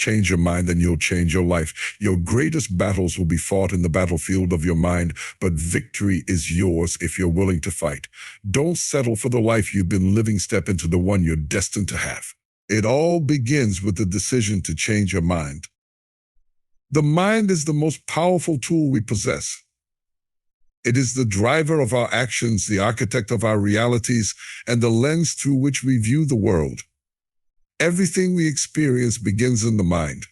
Change your mind and you'll change your life. Your greatest battles will be fought in the battlefield of your mind, but victory is yours if you're willing to fight. Don't settle for the life you've been living. Step into the one you're destined to have. It all begins with the decision to change your mind. The mind is the most powerful tool we possess. It is the driver of our actions, the architect of our realities, and the lens through which we view the world. Everything we experience begins in the mind.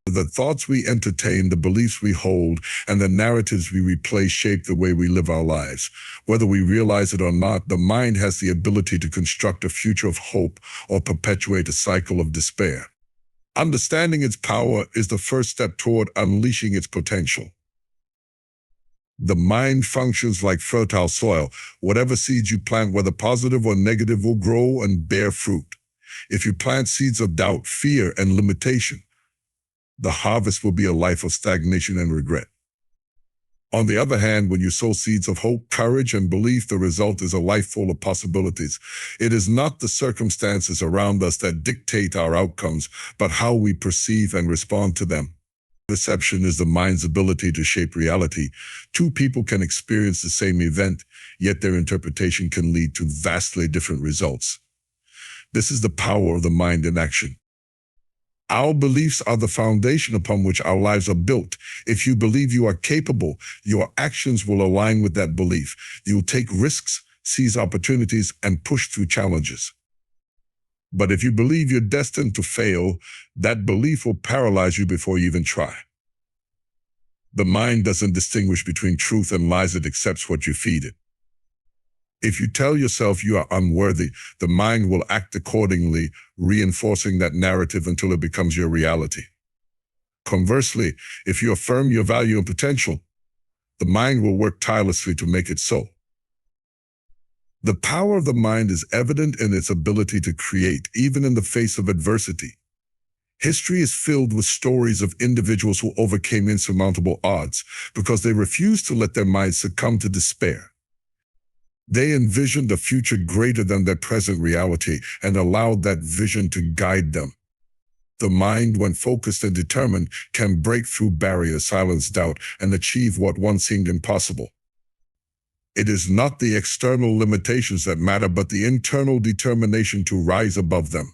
The thoughts we entertain, the beliefs we hold, and the narratives we replay shape the way we live our lives. Whether we realize it or not, the mind has the ability to construct a future of hope or perpetuate a cycle of despair. Understanding its power is the first step toward unleashing its potential. The mind functions like fertile soil. Whatever seeds you plant, whether positive or negative, will grow and bear fruit. If you plant seeds of doubt, fear, and limitation, the harvest will be a life of stagnation and regret. On the other hand, when you sow seeds of hope, courage, and belief, the result is a life full of possibilities. It is not the circumstances around us that dictate our outcomes, but how we perceive and respond to them. Perception is the mind's ability to shape reality. Two people can experience the same event, yet their interpretation can lead to vastly different results. This is the power of the mind in action. Our beliefs are the foundation upon which our lives are built. If you believe you are capable, your actions will align with that belief. You'll take risks, seize opportunities, and push through challenges. But if you believe you're destined to fail, that belief will paralyze you before you even try. The mind doesn't distinguish between truth and lies. It accepts what you feed it. If you tell yourself you are unworthy, the mind will act accordingly, reinforcing that narrative until it becomes your reality. Conversely, if you affirm your value and potential, the mind will work tirelessly to make it so. The power of the mind is evident in its ability to create, even in the face of adversity. History is filled with stories of individuals who overcame insurmountable odds because they refused to let their minds succumb to despair. They envisioned a future greater than their present reality and allowed that vision to guide them. The mind, when focused and determined, can break through barriers, silence doubt, and achieve what once seemed impossible. It is not the external limitations that matter, but the internal determination to rise above them.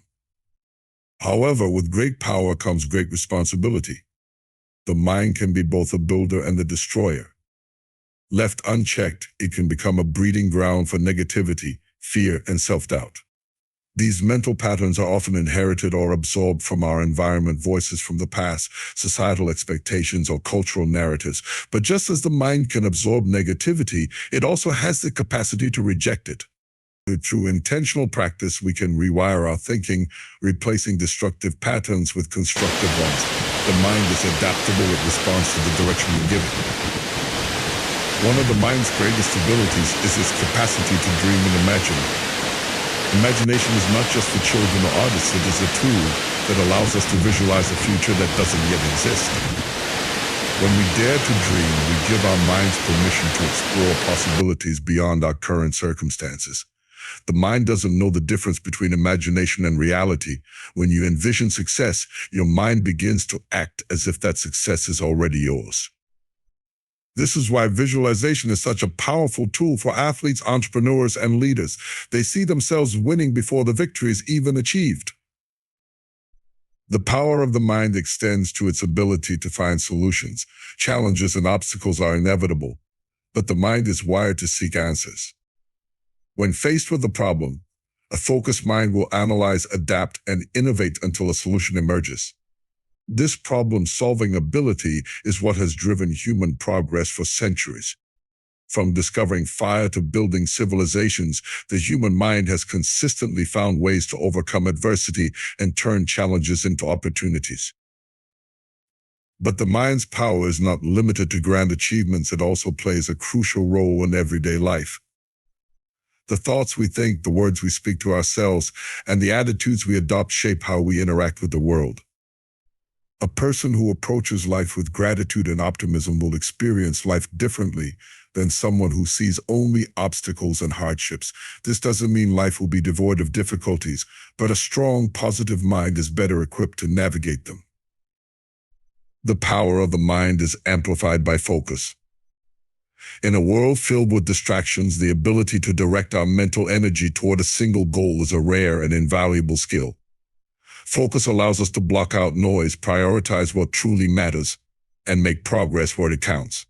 However, with great power comes great responsibility. The mind can be both a builder and a destroyer. Left unchecked, it can become a breeding ground for negativity, fear, and self-doubt. These mental patterns are often inherited or absorbed from our environment, voices from the past, societal expectations, or cultural narratives. But just as the mind can absorb negativity, it also has the capacity to reject it. Through intentional practice, we can rewire our thinking, replacing destructive patterns with constructive ones. The mind is adaptable. It responds to the direction we give it. One of the mind's greatest abilities is its capacity to dream and imagine. Imagination is not just for children or artists. It is a tool that allows us to visualize a future that doesn't yet exist. When we dare to dream, we give our minds permission to explore possibilities beyond our current circumstances. The mind doesn't know the difference between imagination and reality. When you envision success, your mind begins to act as if that success is already yours. This is why visualization is such a powerful tool for athletes, entrepreneurs, and leaders. They see themselves winning before the victory is even achieved. The power of the mind extends to its ability to find solutions. Challenges and obstacles are inevitable, but the mind is wired to seek answers. When faced with a problem, a focused mind will analyze, adapt, and innovate until a solution emerges. This problem-solving ability is what has driven human progress for centuries. From discovering fire to building civilizations, the human mind has consistently found ways to overcome adversity and turn challenges into opportunities. But the mind's power is not limited to grand achievements. It also plays a crucial role in everyday life. The thoughts we think, the words we speak to ourselves, and the attitudes we adopt shape how we interact with the world. A person who approaches life with gratitude and optimism will experience life differently than someone who sees only obstacles and hardships. This doesn't mean life will be devoid of difficulties, but a strong, positive mind is better equipped to navigate them. The power of the mind is amplified by focus. In a world filled with distractions, the ability to direct our mental energy toward a single goal is a rare and invaluable skill. Focus allows us to block out noise, prioritize what truly matters, and make progress where it counts.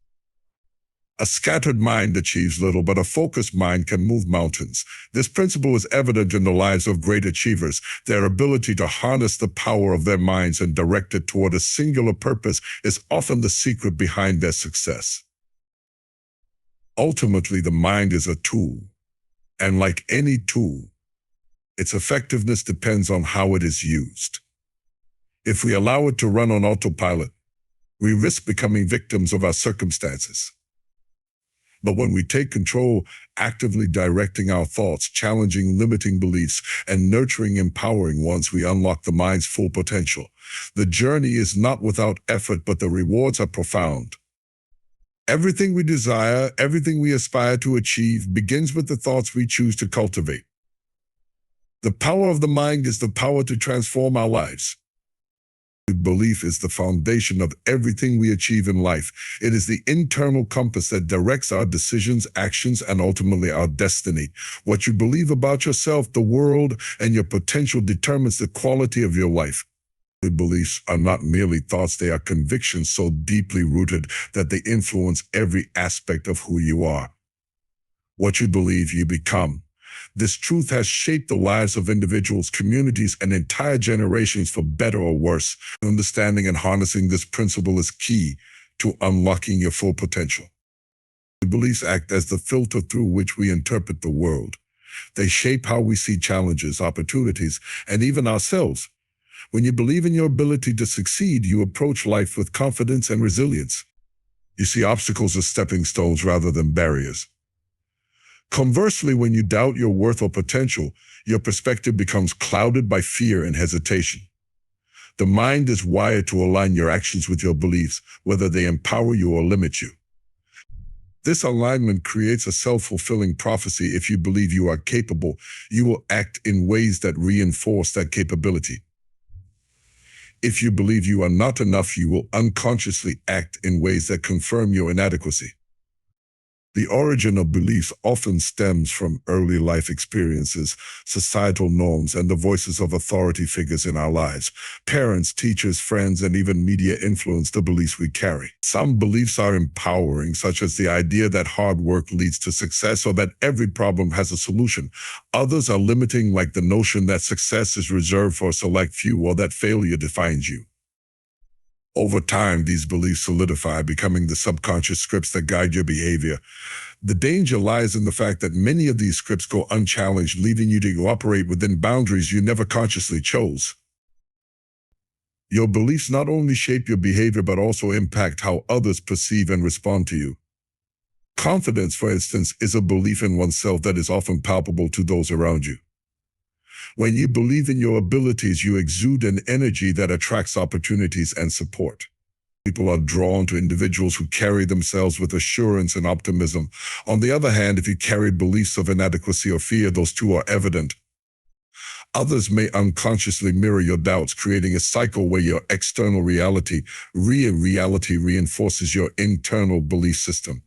A scattered mind achieves little, but a focused mind can move mountains. This principle is evident in the lives of great achievers. Their ability to harness the power of their minds and direct it toward a singular purpose is often the secret behind their success. Ultimately, the mind is a tool, and like any tool, its effectiveness depends on how it is used. If we allow it to run on autopilot, we risk becoming victims of our circumstances. But when we take control, actively directing our thoughts, challenging limiting beliefs, and nurturing empowering ones, we unlock the mind's full potential. The journey is not without effort, but the rewards are profound. Everything we desire, everything we aspire to achieve, begins with the thoughts we choose to cultivate. The power of the mind is the power to transform our lives. Belief is the foundation of everything we achieve in life. It is the internal compass that directs our decisions, actions, and ultimately our destiny. What you believe about yourself, the world, and your potential determines the quality of your life. Beliefs are not merely thoughts, they are convictions so deeply rooted that they influence every aspect of who you are. What you believe, you become. This truth has shaped the lives of individuals, communities, and entire generations for better or worse. Understanding and harnessing this principle is key to unlocking your full potential. Beliefs act as the filter through which we interpret the world. They shape how we see challenges, opportunities, and even ourselves. When you believe in your ability to succeed, you approach life with confidence and resilience. You see obstacles as stepping stones rather than barriers. Conversely, when you doubt your worth or potential, your perspective becomes clouded by fear and hesitation. The mind is wired to align your actions with your beliefs, whether they empower you or limit you. This alignment creates a self-fulfilling prophecy. If you believe you are capable, you will act in ways that reinforce that capability. If you believe you are not enough, you will unconsciously act in ways that confirm your inadequacy. The origin of beliefs often stems from early life experiences, societal norms, and the voices of authority figures in our lives. Parents, teachers, friends, and even media influence the beliefs we carry. Some beliefs are empowering, such as the idea that hard work leads to success or that every problem has a solution. Others are limiting, like the notion that success is reserved for a select few or that failure defines you. Over time, these beliefs solidify, becoming the subconscious scripts that guide your behavior. The danger lies in the fact that many of these scripts go unchallenged, leaving you to operate within boundaries you never consciously chose. Your beliefs not only shape your behavior, but also impact how others perceive and respond to you. Confidence, for instance, is a belief in oneself that is often palpable to those around you. When you believe in your abilities, you exude an energy that attracts opportunities and support. People are drawn to individuals who carry themselves with assurance and optimism. On the other hand, if you carry beliefs of inadequacy or fear, those two are evident. Others may unconsciously mirror your doubts, creating a cycle where your external reality reinforces your internal belief system.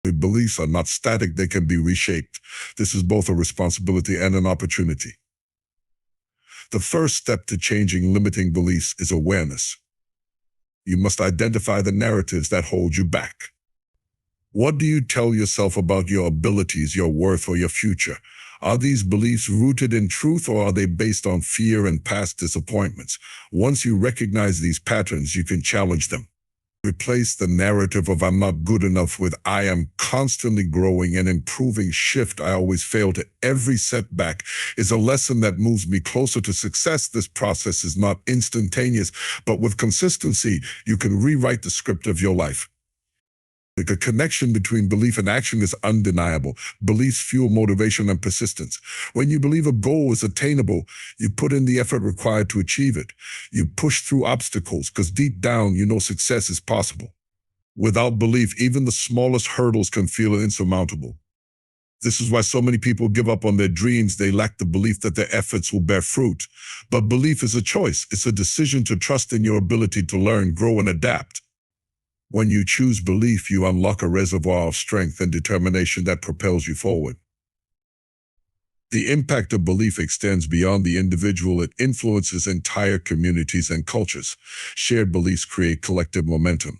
Beliefs are not static, they can be reshaped. This is both a responsibility and an opportunity. The first step to changing limiting beliefs is awareness. You must identify the narratives that hold you back. What do you tell yourself about your abilities, your worth, or your future? Are these beliefs rooted in truth, or are they based on fear and past disappointments? Once you recognize these patterns, you can challenge them. Replace the narrative of "I'm not good enough" with "I am constantly growing and improving." Shift "I always fail" to "every setback is a lesson that moves me closer to success." This process is not instantaneous, but with consistency, you can rewrite the script of your life. The connection between belief and action is undeniable. Beliefs fuel motivation and persistence. When you believe a goal is attainable, you put in the effort required to achieve it. You push through obstacles because deep down you know success is possible. Without belief, even the smallest hurdles can feel insurmountable. This is why so many people give up on their dreams. They lack the belief that their efforts will bear fruit. But belief is a choice. It's a decision to trust in your ability to learn, grow, and adapt. When you choose belief, you unlock a reservoir of strength and determination that propels you forward. The impact of belief extends beyond the individual. It influences entire communities and cultures. Shared beliefs create collective momentum.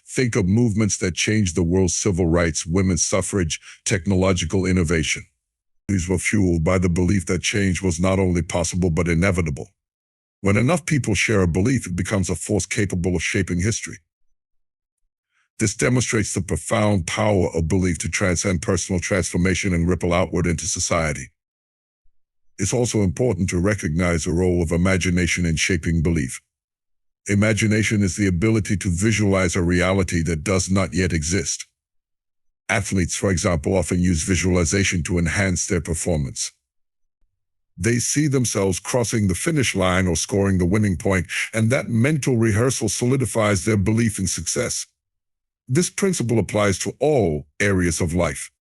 Think of movements that changed the world: civil rights, women's suffrage, technological innovation. These were fueled by the belief that change was not only possible but inevitable. When enough people share a belief, it becomes a force capable of shaping history. This demonstrates the profound power of belief to transcend personal transformation and ripple outward into society. It's also important to recognize the role of imagination in shaping belief. Imagination is the ability to visualize a reality that does not yet exist. Athletes, for example, often use visualization to enhance their performance. They see themselves crossing the finish line or scoring the winning point, and that mental rehearsal solidifies their belief in success. This principle applies to all areas of life.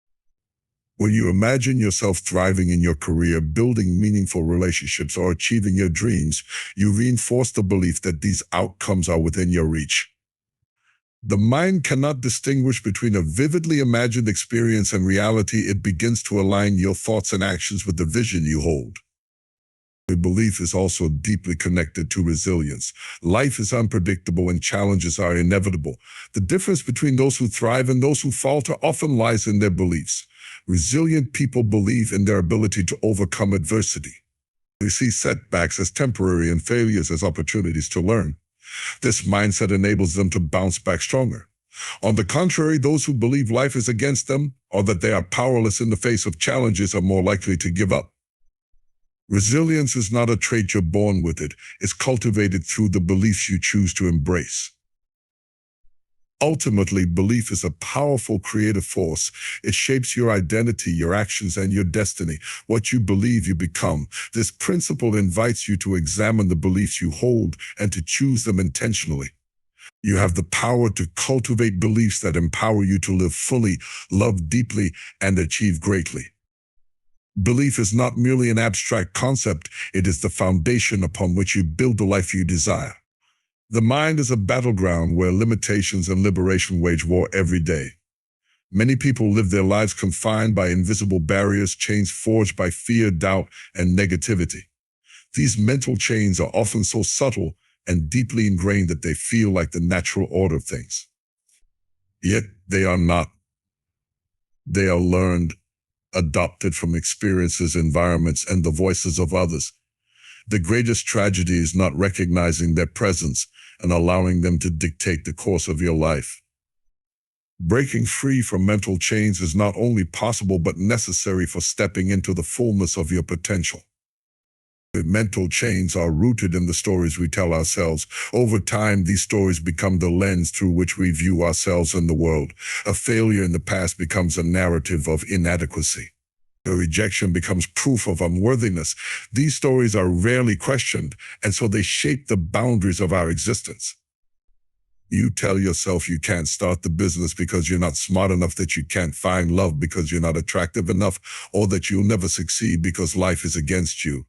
When you imagine yourself thriving in your career, building meaningful relationships, or achieving your dreams, you reinforce the belief that these outcomes are within your reach. The mind cannot distinguish between a vividly imagined experience and reality. It begins to align your thoughts and actions with the vision you hold. Belief is also deeply connected to resilience. Life is unpredictable and challenges are inevitable. The difference between those who thrive and those who falter often lies in their beliefs. Resilient people believe in their ability to overcome adversity. They see setbacks as temporary and failures as opportunities to learn. This mindset enables them to bounce back stronger. On the contrary, those who believe life is against them or that they are powerless in the face of challenges are more likely to give up. Resilience is not a trait you're born with. It's cultivated through the beliefs you choose to embrace. Ultimately, belief is a powerful creative force. It shapes your identity, your actions, and your destiny. What you believe, you become. This principle invites you to examine the beliefs you hold and to choose them intentionally. You have the power to cultivate beliefs that empower you to live fully, love deeply, and achieve greatly. Belief is not merely an abstract concept. It is the foundation upon which you build the life you desire. The mind is a battleground where limitations and liberation wage war every day. Many people live their lives confined by invisible barriers, chains forged by fear, doubt, and negativity. These mental chains are often so subtle and deeply ingrained that they feel like the natural order of things. Yet they are not. They are learned, adopted from experiences, environments, and the voices of others. The greatest tragedy is not recognizing their presence and allowing them to dictate the course of your life. Breaking free from mental chains is not only possible but necessary for stepping into the fullness of your potential. Mental chains are rooted in the stories we tell ourselves. Over time, these stories become the lens through which we view ourselves and the world. A failure in the past becomes a narrative of inadequacy. A rejection becomes proof of unworthiness. These stories are rarely questioned, and so they shape the boundaries of our existence. You tell yourself you can't start the business because you're not smart enough, that you can't find love because you're not attractive enough, or that you'll never succeed because life is against you.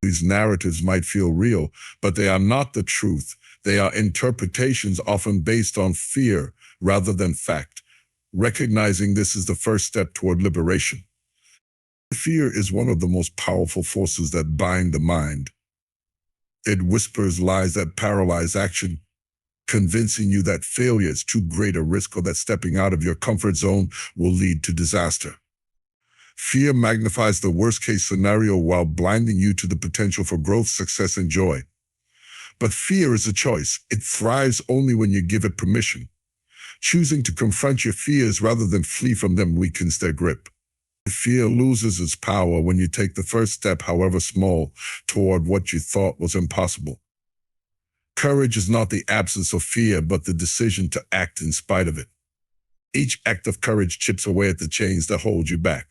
These narratives might feel real, but they are not the truth. They are interpretations often based on fear rather than fact. Recognizing this is the first step toward liberation. Fear is one of the most powerful forces that bind the mind. It whispers lies that paralyze action, convincing you that failure is too great a risk or that stepping out of your comfort zone will lead to disaster. Fear magnifies the worst-case scenario while blinding you to the potential for growth, success, and joy. But fear is a choice. It thrives only when you give it permission. Choosing to confront your fears rather than flee from them weakens their grip. Fear loses its power when you take the first step, however small, toward what you thought was impossible. Courage is not the absence of fear, but the decision to act in spite of it. Each act of courage chips away at the chains that hold you back.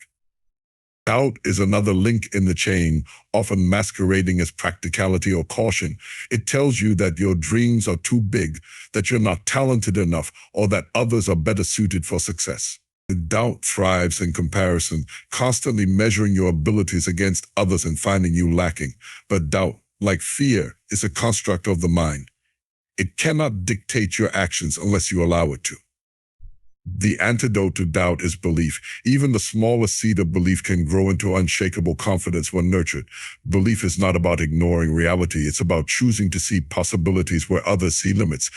Doubt is another link in the chain, often masquerading as practicality or caution. It tells you that your dreams are too big, that you're not talented enough, or that others are better suited for success. Doubt thrives in comparison, constantly measuring your abilities against others and finding you lacking. But doubt, like fear, is a construct of the mind. It cannot dictate your actions unless you allow it to. The antidote to doubt is belief. Even the smallest seed of belief can grow into unshakable confidence when nurtured. Belief is not about ignoring reality. It's about choosing to see possibilities where others see limits.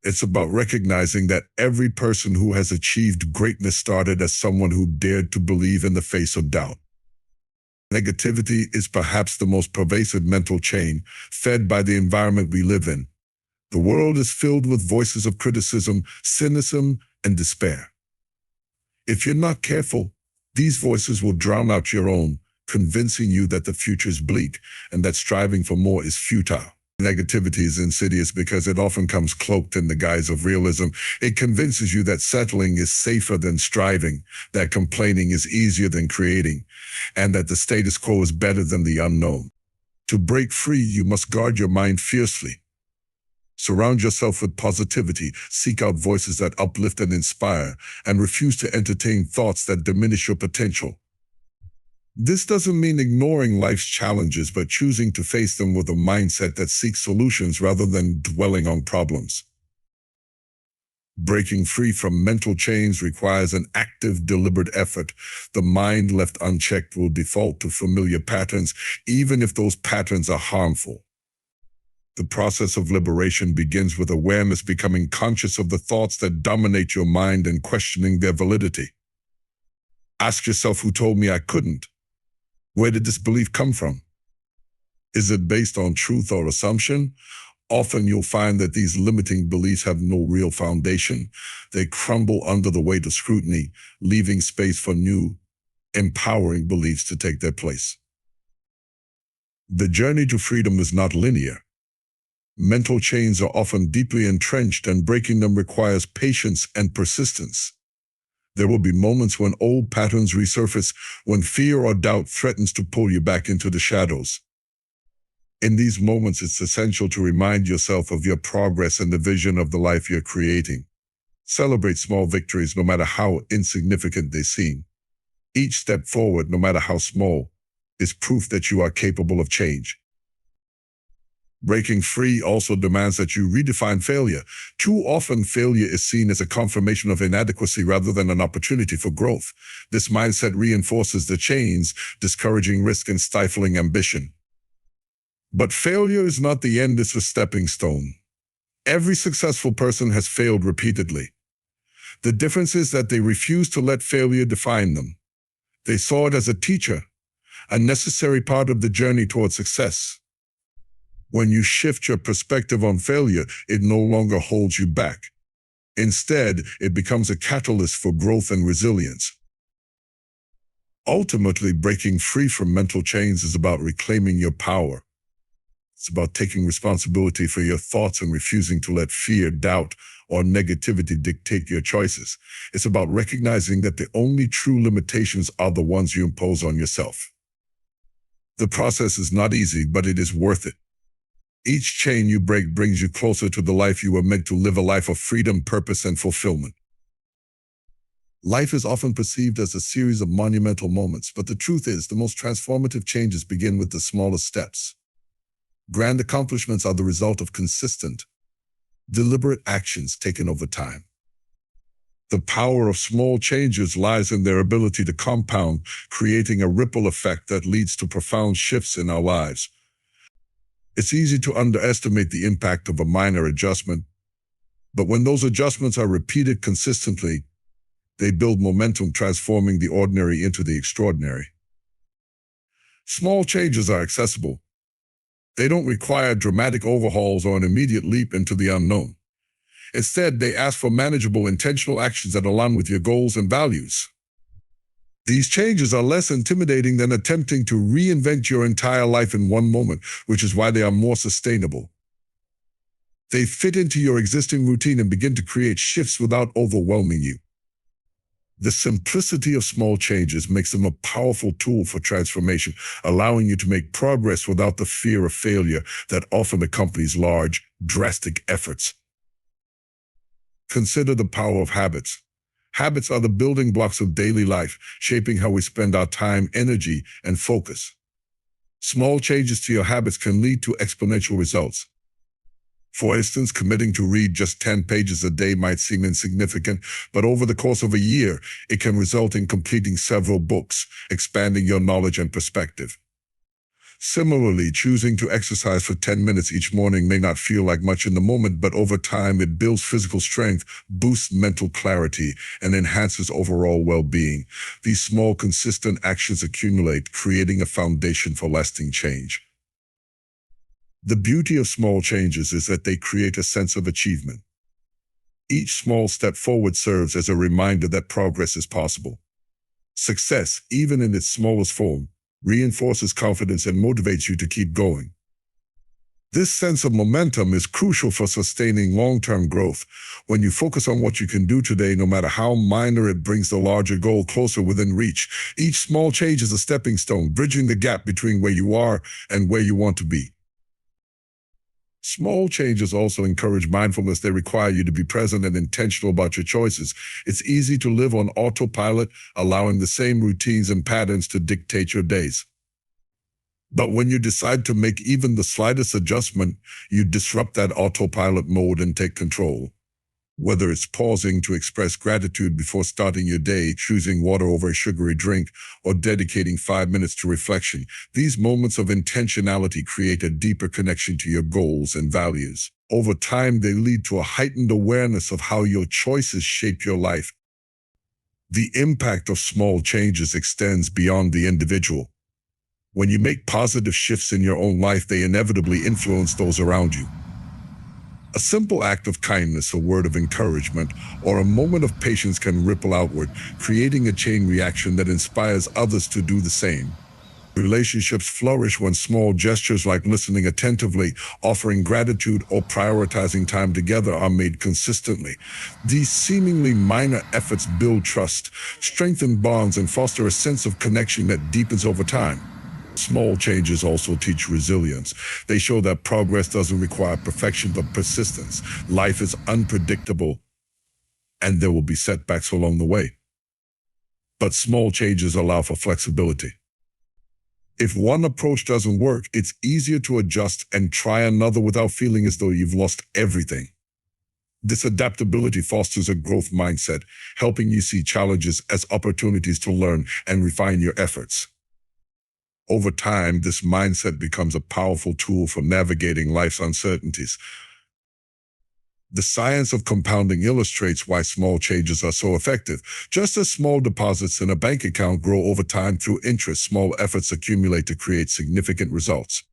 It's about recognizing that every person who has achieved greatness started as someone who dared to believe in the face of doubt. Negativity is perhaps the most pervasive mental chain, fed by the environment we live in. The world is filled with voices of criticism, cynicism, and despair. If you're not careful, these voices will drown out your own, convincing you that the future is bleak and that striving for more is futile. Negativity is insidious because it often comes cloaked in the guise of realism. It convinces you that settling is safer than striving, that complaining is easier than creating, and that the status quo is better than the unknown. To break free, you must guard your mind fiercely. Surround yourself with positivity, seek out voices that uplift and inspire, and refuse to entertain thoughts that diminish your potential. This doesn't mean ignoring life's challenges, but choosing to face them with a mindset that seeks solutions rather than dwelling on problems. Breaking free from mental chains requires an active, deliberate effort. The mind left unchecked will default to familiar patterns, even if those patterns are harmful. The process of liberation begins with awareness, becoming conscious of the thoughts that dominate your mind and questioning their validity. Ask yourself, who told me I couldn't? Where did this belief come from? Is it based on truth or assumption? Often you'll find that these limiting beliefs have no real foundation. They crumble under the weight of scrutiny, leaving space for new, empowering beliefs to take their place. The journey to freedom is not linear. Mental chains are often deeply entrenched, and breaking them requires patience and persistence. There will be moments when old patterns resurface, when fear or doubt threatens to pull you back into the shadows. In these moments, it's essential to remind yourself of your progress and the vision of the life you're creating. Celebrate small victories, no matter how insignificant they seem. Each step forward, no matter how small, is proof that you are capable of change. Breaking free also demands that you redefine failure. Too often, failure is seen as a confirmation of inadequacy rather than an opportunity for growth. This mindset reinforces the chains, discouraging risk and stifling ambition. But failure is not the end, it's a stepping stone. Every successful person has failed repeatedly. The difference is that they refuse to let failure define them. They saw it as a teacher, a necessary part of the journey toward success. When you shift your perspective on failure, it no longer holds you back. Instead, it becomes a catalyst for growth and resilience. Ultimately, breaking free from mental chains is about reclaiming your power. It's about taking responsibility for your thoughts and refusing to let fear, doubt, or negativity dictate your choices. It's about recognizing that the only true limitations are the ones you impose on yourself. The process is not easy, but it is worth it. Each chain you break brings you closer to the life you were meant to live, a life of freedom, purpose, and fulfillment. Life is often perceived as a series of monumental moments, but the truth is, the most transformative changes begin with the smallest steps. Grand accomplishments are the result of consistent, deliberate actions taken over time. The power of small changes lies in their ability to compound, creating a ripple effect that leads to profound shifts in our lives. It's easy to underestimate the impact of a minor adjustment, but when those adjustments are repeated consistently, they build momentum, transforming the ordinary into the extraordinary. Small changes are accessible. They don't require dramatic overhauls or an immediate leap into the unknown. Instead, they ask for manageable, intentional actions that align with your goals and values. These changes are less intimidating than attempting to reinvent your entire life in one moment, which is why they are more sustainable. They fit into your existing routine and begin to create shifts without overwhelming you. The simplicity of small changes makes them a powerful tool for transformation, allowing you to make progress without the fear of failure that often accompanies large, drastic efforts. Consider the power of habits. Habits are the building blocks of daily life, shaping how we spend our time, energy, and focus. Small changes to your habits can lead to exponential results. For instance, committing to read just 10 pages a day might seem insignificant, but over the course of a year, it can result in completing several books, expanding your knowledge and perspective. Similarly, choosing to exercise for 10 minutes each morning may not feel like much in the moment, but over time it builds physical strength, boosts mental clarity, and enhances overall well-being. These small, consistent actions accumulate, creating a foundation for lasting change. The beauty of small changes is that they create a sense of achievement. Each small step forward serves as a reminder that progress is possible. Success, even in its smallest form, reinforces confidence and motivates you to keep going. This sense of momentum is crucial for sustaining long-term growth. When you focus on what you can do today, no matter how minor, it brings the larger goal closer within reach. Each small change is a stepping stone, bridging the gap between where you are and where you want to be. Small changes also encourage mindfulness. They require you to be present and intentional about your choices. It's easy to live on autopilot, allowing the same routines and patterns to dictate your days. But when you decide to make even the slightest adjustment, you disrupt that autopilot mode and take control. Whether it's pausing to express gratitude before starting your day, choosing water over a sugary drink, or dedicating 5 minutes to reflection, these moments of intentionality create a deeper connection to your goals and values. Over time, they lead to a heightened awareness of how your choices shape your life. The impact of small changes extends beyond the individual. When you make positive shifts in your own life, they inevitably influence those around you. A simple act of kindness, a word of encouragement, or a moment of patience can ripple outward, creating a chain reaction that inspires others to do the same. Relationships flourish when small gestures like listening attentively, offering gratitude, or prioritizing time together are made consistently. These seemingly minor efforts build trust, strengthen bonds, and foster a sense of connection that deepens over time. Small changes also teach resilience. They show that progress doesn't require perfection, but persistence. Life is unpredictable, and there will be setbacks along the way. But small changes allow for flexibility. If one approach doesn't work, it's easier to adjust and try another without feeling as though you've lost everything. This adaptability fosters a growth mindset, helping you see challenges as opportunities to learn and refine your efforts. Over time, this mindset becomes a powerful tool for navigating life's uncertainties. The science of compounding illustrates why small changes are so effective. Just as small deposits in a bank account grow over time through interest, small efforts accumulate to create significant results.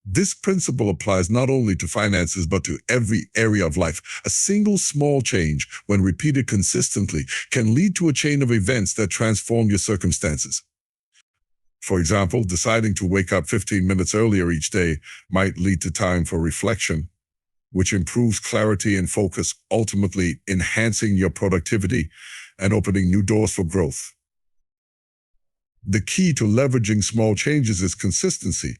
This principle applies not only to finances, but to every area of life. A single small change, when repeated consistently, can lead to a chain of events that transform your circumstances. For example, deciding to wake up 15 minutes earlier each day might lead to time for reflection, which improves clarity and focus, ultimately enhancing your productivity and opening new doors for growth. The key to leveraging small changes is consistency.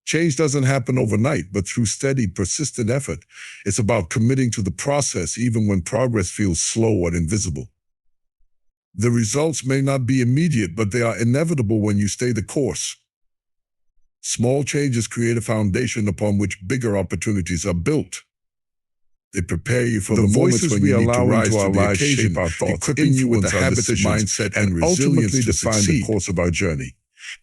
Change doesn't happen overnight, but through steady, persistent effort. It's about committing to the process even when progress feels slow and invisible. The results may not be immediate, but they are inevitable when you stay the course. Small changes create a foundation upon which bigger opportunities are built. They prepare you for the moments when you need to rise to the occasion, our thoughts, equipping you with the habits, mindset, and resilience to define the course of our journey.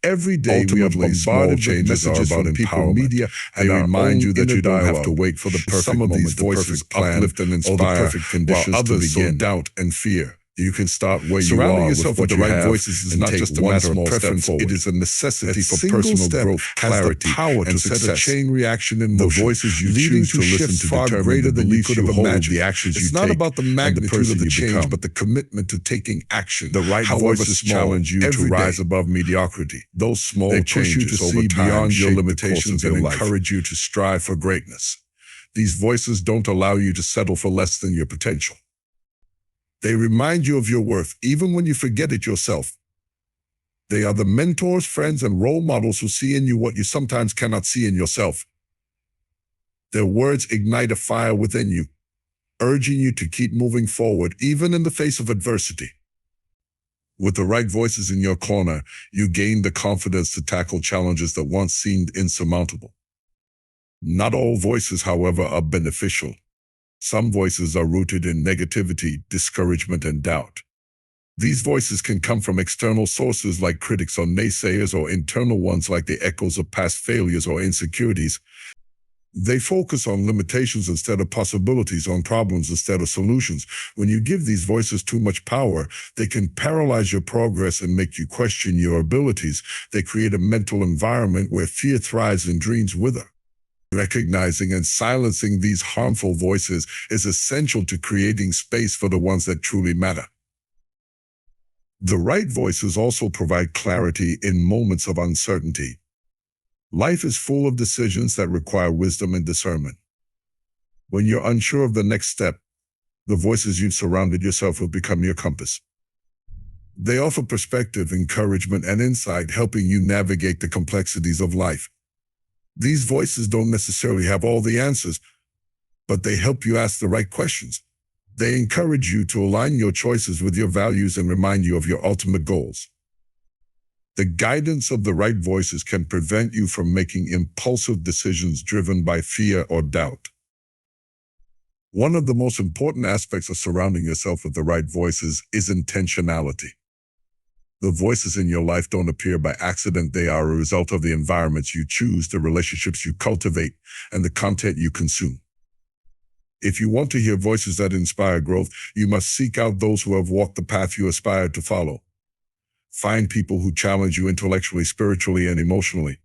Every day we are bombarded with messages from people, media, and remind you that you don't have to wait for the perfect moment, the perfect plan, uplift and inspire, or the perfect conditions, while others sow doubt and fear. You can start where you are. Surrounding yourself with the right voices is not just a matter of preference, it is a necessity for personal growth, clarity, power to set a chain reaction in motion. The voices you choose to listen to far greater than you could have imagined. The actions you take. It's not about the magnitude of the change, but the commitment to taking action. The right voices challenge you to rise above mediocrity. Those small changes over time beyond your limitations and encourage you to strive for greatness. These voices don't allow you to settle for less than your potential. They remind you of your worth, even when you forget it yourself. They are the mentors, friends, and role models who see in you what you sometimes cannot see in yourself. Their words ignite a fire within you, urging you to keep moving forward even in the face of adversity. With the right voices in your corner, you gain the confidence to tackle challenges that once seemed insurmountable. Not all voices, however, are beneficial. Some voices are rooted in negativity, discouragement, and doubt. These voices can come from external sources like critics or naysayers, or internal ones like the echoes of past failures or insecurities. They focus on limitations instead of possibilities, on problems instead of solutions. When you give these voices too much power, they can paralyze your progress and make you question your abilities. They create a mental environment where fear thrives and dreams wither. Recognizing and silencing these harmful voices is essential to creating space for the ones that truly matter. The right voices also provide clarity in moments of uncertainty. Life is full of decisions that require wisdom and discernment. When you're unsure of the next step, the voices you've surrounded yourself with become your compass. They offer perspective, encouragement, and insight, helping you navigate the complexities of life. These voices don't necessarily have all the answers, but they help you ask the right questions. They encourage you to align your choices with your values and remind you of your ultimate goals. The guidance of the right voices can prevent you from making impulsive decisions driven by fear or doubt. One of the most important aspects of surrounding yourself with the right voices is intentionality. The voices in your life don't appear by accident. They are a result of the environments you choose, the relationships you cultivate, and the content you consume. If you want to hear voices that inspire growth, you must seek out those who have walked the path you aspire to follow. Find people who challenge you intellectually, spiritually, and emotionally.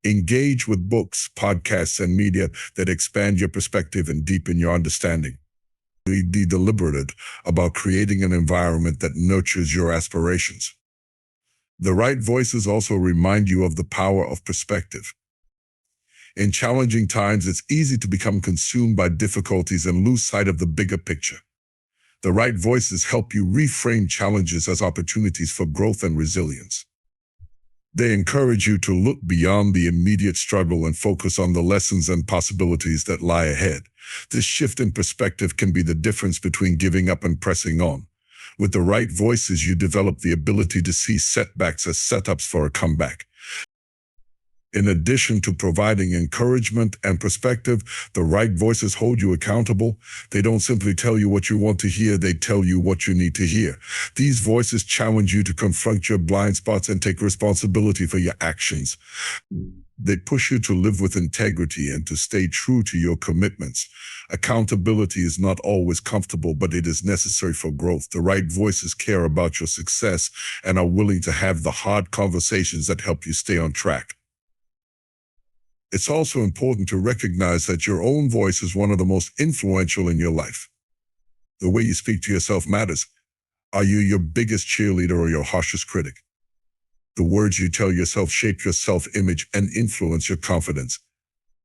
Engage with books, podcasts, and media that expand your perspective and deepen your understanding. Be deliberate about creating an environment that nurtures your aspirations. The right voices also remind you of the power of perspective. In challenging times, it's easy to become consumed by difficulties and lose sight of the bigger picture. The right voices help you reframe challenges as opportunities for growth and resilience. They encourage you to look beyond the immediate struggle and focus on the lessons and possibilities that lie ahead. This shift in perspective can be the difference between giving up and pressing on. With the right voices, you develop the ability to see setbacks as setups for a comeback. In addition to providing encouragement and perspective, the right voices hold you accountable. They don't simply tell you what you want to hear, they tell you what you need to hear. These voices challenge you to confront your blind spots and take responsibility for your actions. They push you to live with integrity and to stay true to your commitments. Accountability is not always comfortable, but it is necessary for growth. The right voices care about your success and are willing to have the hard conversations that help you stay on track. It's also important to recognize that your own voice is one of the most influential in your life. The way you speak to yourself matters. Are you your biggest cheerleader or your harshest critic? The words you tell yourself shape your self-image and influence your confidence.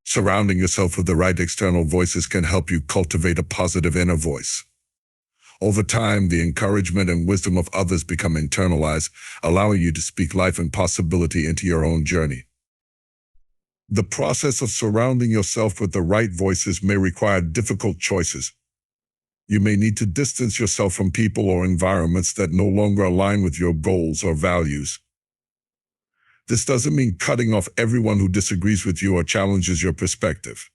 Surrounding yourself with the right external voices can help you cultivate a positive inner voice. Over time, the encouragement and wisdom of others become internalized, allowing you to speak life and possibility into your own journey. The process of surrounding yourself with the right voices may require difficult choices. You may need to distance yourself from people or environments that no longer align with your goals or values. This doesn't mean cutting off everyone who disagrees with you or challenges your perspective.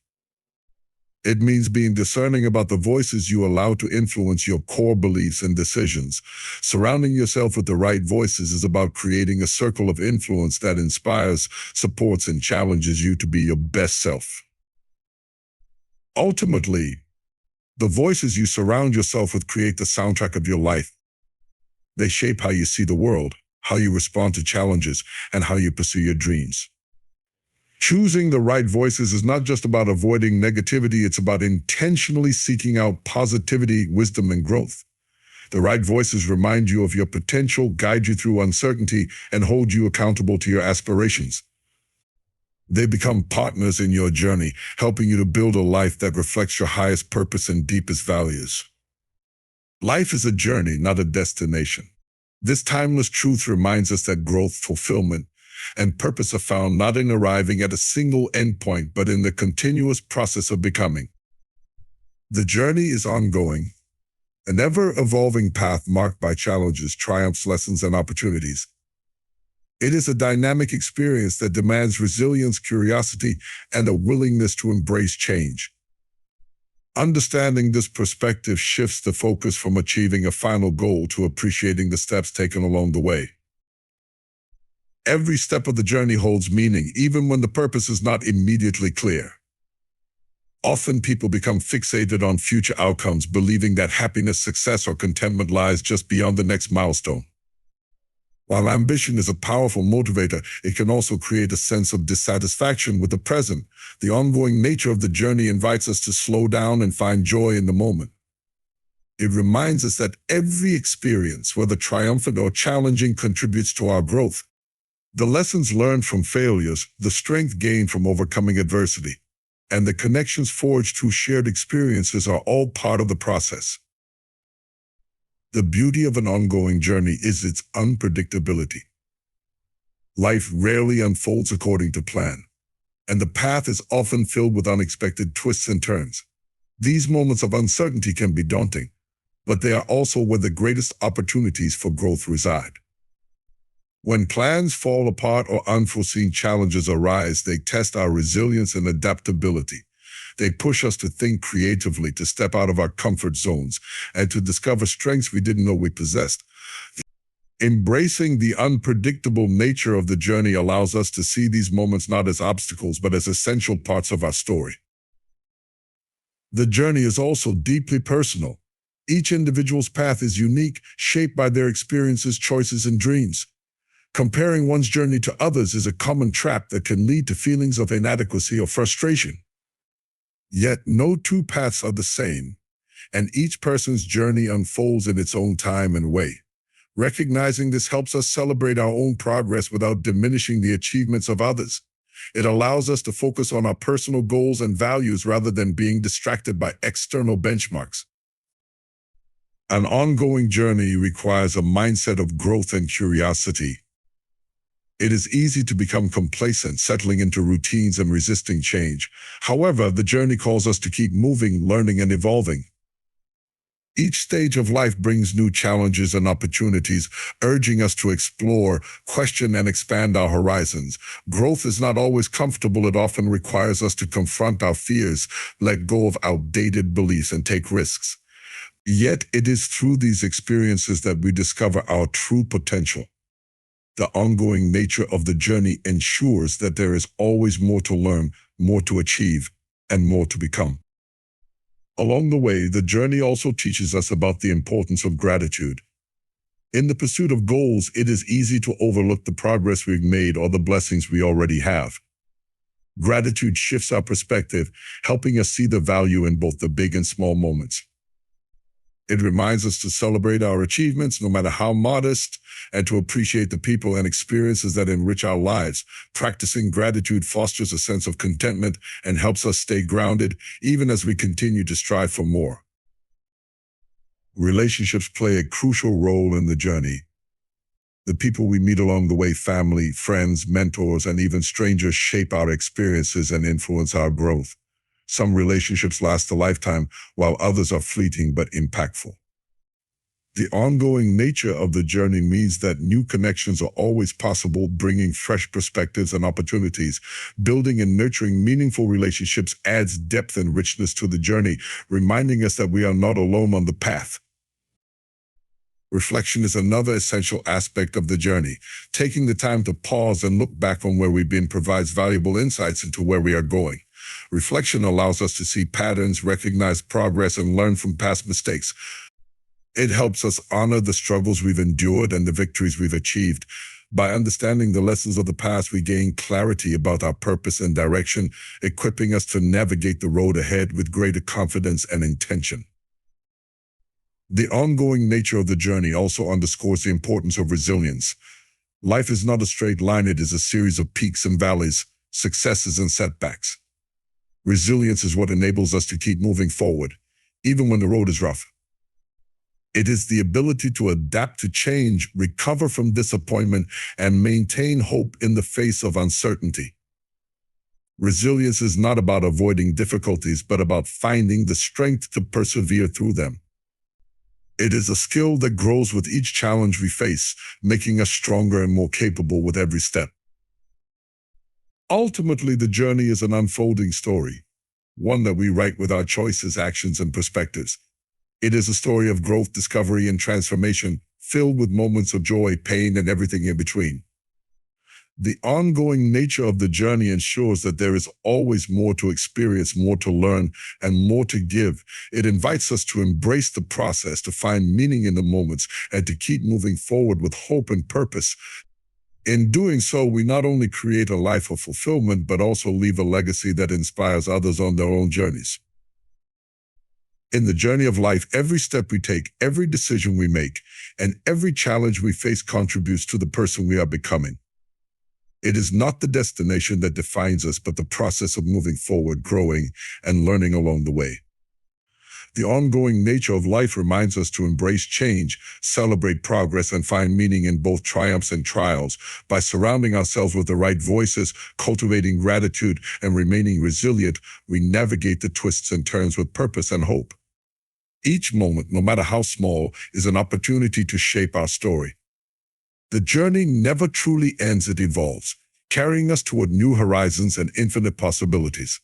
It means being discerning about the voices you allow to influence your core beliefs and decisions. Surrounding yourself with the right voices is about creating a circle of influence that inspires, supports, and challenges you to be your best self. Ultimately, the voices you surround yourself with create the soundtrack of your life. They shape how you see the world, how you respond to challenges, and how you pursue your dreams. Choosing the right voices is not just about avoiding negativity, it's about intentionally seeking out positivity, wisdom, and growth. The right voices remind you of your potential, guide you through uncertainty, and hold you accountable to your aspirations. They become partners in your journey, helping you to build a life that reflects your highest purpose and deepest values. Life is a journey, not a destination. This timeless truth reminds us that growth, fulfillment, and purpose are found not in arriving at a single endpoint, but in the continuous process of becoming. The journey is ongoing, an ever-evolving path marked by challenges, triumphs, lessons, and opportunities. It is a dynamic experience that demands resilience, curiosity, and a willingness to embrace change. Understanding this perspective shifts the focus from achieving a final goal to appreciating the steps taken along the way. Every step of the journey holds meaning, even when the purpose is not immediately clear. Often people become fixated on future outcomes, believing that happiness, success, or contentment lies just beyond the next milestone. While ambition is a powerful motivator, it can also create a sense of dissatisfaction with the present. The ongoing nature of the journey invites us to slow down and find joy in the moment. It reminds us that every experience, whether triumphant or challenging, contributes to our growth. The lessons learned from failures, the strength gained from overcoming adversity, and the connections forged through shared experiences are all part of the process. The beauty of an ongoing journey is its unpredictability. Life rarely unfolds according to plan, and the path is often filled with unexpected twists and turns. These moments of uncertainty can be daunting, but they are also where the greatest opportunities for growth reside. When plans fall apart or unforeseen challenges arise, they test our resilience and adaptability. They push us to think creatively, to step out of our comfort zones, and to discover strengths we didn't know we possessed. Embracing the unpredictable nature of the journey allows us to see these moments not as obstacles, but as essential parts of our story. The journey is also deeply personal. Each individual's path is unique, shaped by their experiences, choices, and dreams. Comparing one's journey to others is a common trap that can lead to feelings of inadequacy or frustration. Yet no two paths are the same, and each person's journey unfolds in its own time and way. Recognizing this helps us celebrate our own progress without diminishing the achievements of others. It allows us to focus on our personal goals and values rather than being distracted by external benchmarks. An ongoing journey requires a mindset of growth and curiosity. It is easy to become complacent, settling into routines and resisting change. However, the journey calls us to keep moving, learning, and evolving. Each stage of life brings new challenges and opportunities, urging us to explore, question, and expand our horizons. Growth is not always comfortable. It often requires us to confront our fears, let go of outdated beliefs, and take risks. Yet it is through these experiences that we discover our true potential. The ongoing nature of the journey ensures that there is always more to learn, more to achieve, and more to become. Along the way, the journey also teaches us about the importance of gratitude. In the pursuit of goals, it is easy to overlook the progress we've made or the blessings we already have. Gratitude shifts our perspective, helping us see the value in both the big and small moments. It reminds us to celebrate our achievements, no matter how modest, and to appreciate the people and experiences that enrich our lives. Practicing gratitude fosters a sense of contentment and helps us stay grounded, even as we continue to strive for more. Relationships play a crucial role in the journey. The people we meet along the way, family, friends, mentors, and even strangers, shape our experiences and influence our growth. Some relationships last a lifetime, while others are fleeting but impactful. The ongoing nature of the journey means that new connections are always possible, bringing fresh perspectives and opportunities. Building and nurturing meaningful relationships adds depth and richness to the journey, reminding us that we are not alone on the path. Reflection is another essential aspect of the journey. Taking the time to pause and look back on where we've been provides valuable insights into where we are going. Reflection allows us to see patterns, recognize progress, and learn from past mistakes. It helps us honor the struggles we've endured and the victories we've achieved. By understanding the lessons of the past, we gain clarity about our purpose and direction, equipping us to navigate the road ahead with greater confidence and intention. The ongoing nature of the journey also underscores the importance of resilience. Life is not a straight line. It is a series of peaks and valleys, successes and setbacks. Resilience is what enables us to keep moving forward, even when the road is rough. It is the ability to adapt to change, recover from disappointment, and maintain hope in the face of uncertainty. Resilience is not about avoiding difficulties, but about finding the strength to persevere through them. It is a skill that grows with each challenge we face, making us stronger and more capable with every step. Ultimately, the journey is an unfolding story, one that we write with our choices, actions, and perspectives. It is a story of growth, discovery, and transformation, filled with moments of joy, pain, and everything in between. The ongoing nature of the journey ensures that there is always more to experience, more to learn, and more to give. It invites us to embrace the process, to find meaning in the moments, and to keep moving forward with hope and purpose. In doing so, we not only create a life of fulfillment, but also leave a legacy that inspires others on their own journeys. In the journey of life, every step we take, every decision we make, and every challenge we face contributes to the person we are becoming. It is not the destination that defines us, but the process of moving forward, growing, and learning along the way. The ongoing nature of life reminds us to embrace change, celebrate progress, and find meaning in both triumphs and trials. By surrounding ourselves with the right voices, cultivating gratitude, and remaining resilient, we navigate the twists and turns with purpose and hope. Each moment, no matter how small, is an opportunity to shape our story. The journey never truly ends, it evolves, carrying us toward new horizons and infinite possibilities.